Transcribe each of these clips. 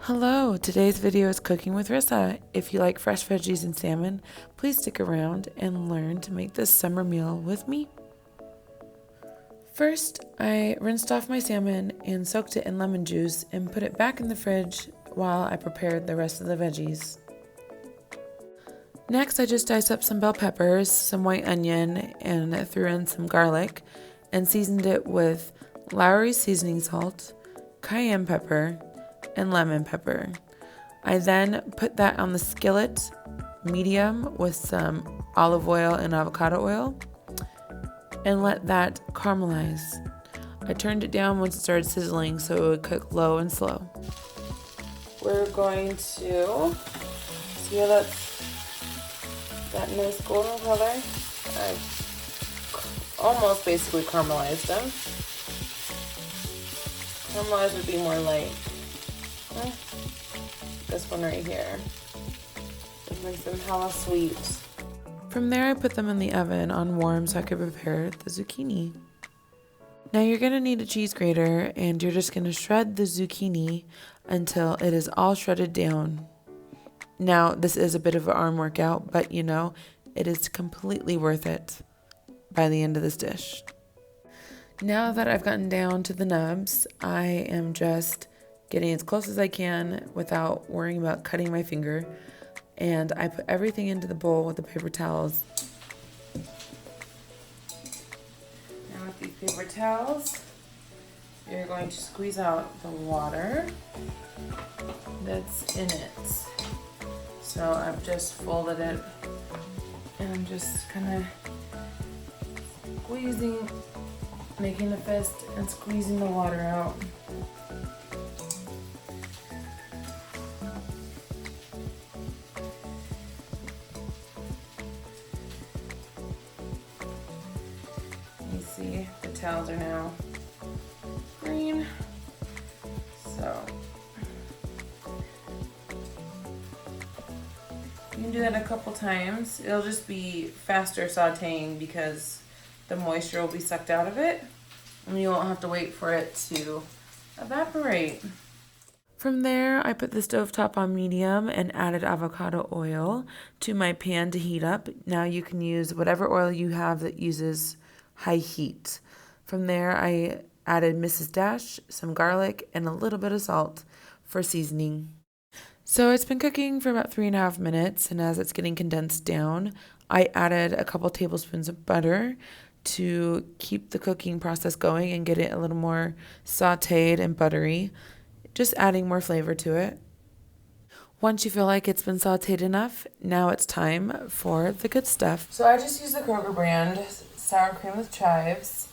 Hello, today's video is cooking with Rissa. If you like fresh veggies and salmon, please stick around and learn to make this summer meal with me. First, I rinsed off my salmon and soaked it in lemon juice and put it back in the fridge while I prepared the rest of the veggies. Next, I just diced up some bell peppers, some white onion, and threw in some garlic and seasoned it with Lowry seasoning salt, cayenne pepper, and lemon pepper. I then put that on the skillet, medium, with some olive oil and avocado oil, and let that caramelize. I turned it down once it started sizzling so it would cook low and slow. We're going to see how that nice golden color. I almost basically caramelized them. Caramelized would be more like this one right here. It makes them hella sweet. From there, I put them in the oven on warm so I could prepare the zucchini. Now you're going to need a cheese grater and you're just going to shred the zucchini until it is all shredded down. Now, this is a bit of an arm workout, but you know, it is completely worth it by the end of this dish. Now that I've gotten down to the nubs, I am just getting as close as I can without worrying about cutting my finger. And I put everything into the bowl with the paper towels. Now with these paper towels, you're going to squeeze out the water that's in it. So I've just folded it and I'm just kind of squeezing, making a fist and squeezing the water out. You see the towels are now green. So you can do that a couple times. It'll just be faster sauteing because the moisture will be sucked out of it and you won't have to wait for it to evaporate. From there, I put the stovetop on medium and added avocado oil to my pan to heat up. Now you can use whatever oil you have that uses high heat. From there, I added Mrs. Dash, some garlic, and a little bit of salt for seasoning. So it's been cooking for about 3.5 minutes, and as it's getting condensed down, I added a couple tablespoons of butter to keep the cooking process going and get it a little more sauteed and buttery, just adding more flavor to it. Once you feel like it's been sauteed enough, now it's time for the good stuff. So I just use the Kroger brand sour cream with chives,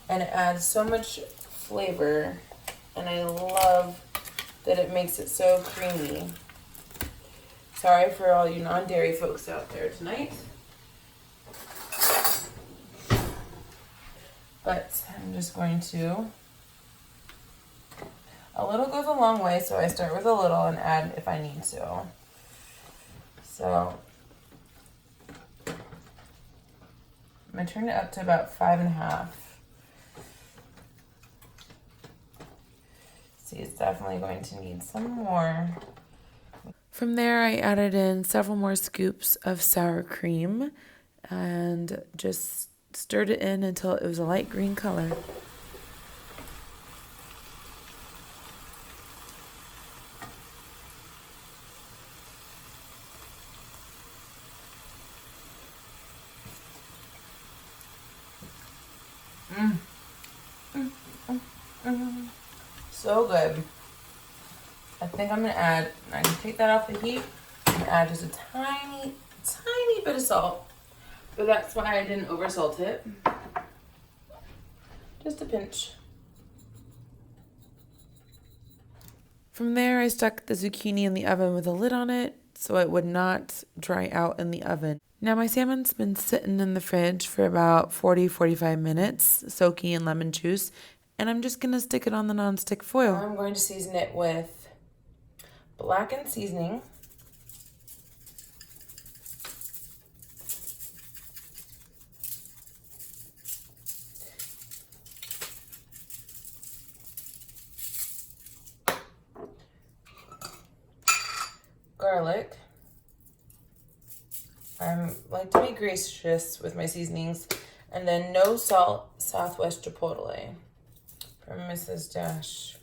and it adds so much flavor, and I love that it makes it so creamy. Sorry for all you non-dairy folks out there tonight. But I'm just going to, a little goes a long way, so I start with a little and add if I need to. So I'm gonna turn it up to about 5.5. See, it's definitely going to need some more. From there, I added in several more scoops of sour cream and just stirred it in until it was a light green color. So good. I think I'm gonna add, I can take that off the heat and add just a tiny bit of salt. But that's why I didn't oversalt it. Just a pinch. From there, I stuck the zucchini in the oven with a lid on it so it would not dry out in the oven. Now my salmon's been sitting in the fridge for about 40-45 minutes, soaking in lemon juice, and I'm just gonna stick it on the nonstick foil. Now I'm going to season it with blackened seasoning, garlic. I like to be gracious with my seasonings. And then no salt, Southwest Chipotle from Mrs. Dash.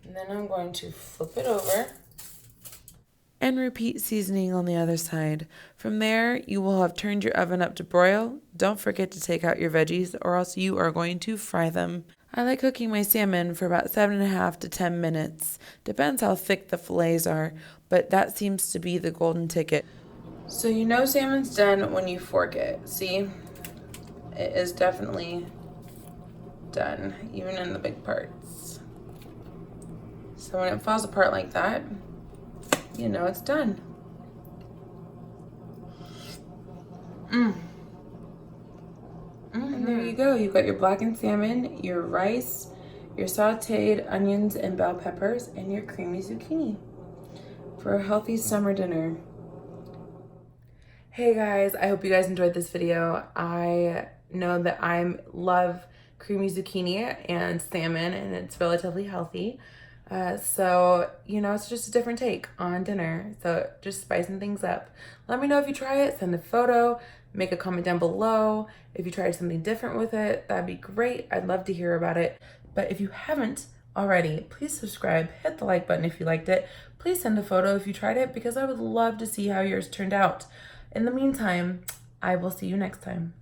And then I'm going to flip it over and repeat seasoning on the other side. From there, you will have turned your oven up to broil. Don't forget to take out your veggies or else you are going to fry them. I like cooking my salmon for about 7.5 to 10 minutes. Depends how thick the fillets are, but that seems to be the golden ticket. So you know salmon's done when you fork it. See? It is definitely done, even in the big parts. So when it falls apart like that, you know it's done. And there you go. You've got your blackened salmon, your rice, your sauteed onions and bell peppers, and your creamy zucchini for a healthy summer dinner. Hey guys, I hope you guys enjoyed this video. I know that I love creamy zucchini and salmon, and it's relatively healthy. So, you know, it's just a different take on dinner. So just spicing things up. Let me know if you try it, send a photo, make a comment down below. If you tried something different with it, that'd be great. I'd love to hear about it. But if you haven't already, please subscribe, hit the like button if you liked it. Please send a photo if you tried it because I would love to see how yours turned out. In the meantime, I will see you next time.